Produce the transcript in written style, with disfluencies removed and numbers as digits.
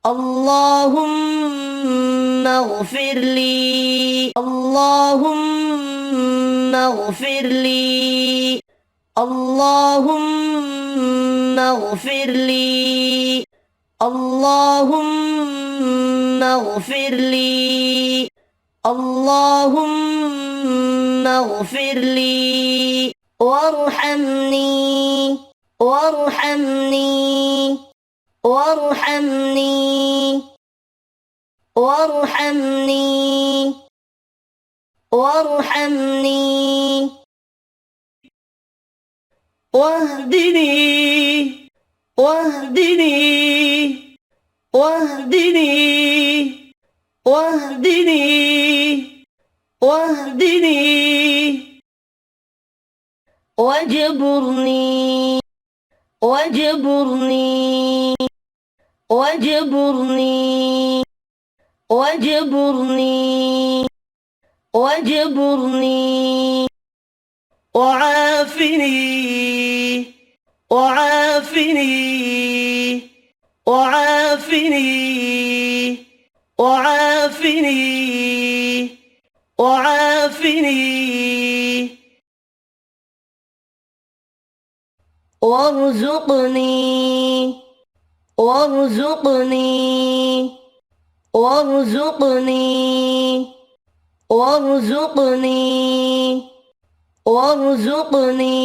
اللهم اغفر لي اللهم اغفر لي اللهم اغفر لي اللهم اغفر لي اللهم اغفر لي وارحمني وارحمني وارحمني وارحمني وارحمني واهدني واهدني واهدني واهدني واهدني واجبرني واجبرني واجبرني واجبرني واجبرني وعافني وعافني وعافني وعافني وعافني وارزقني وارزقني وارزقني وارزقني وارزقني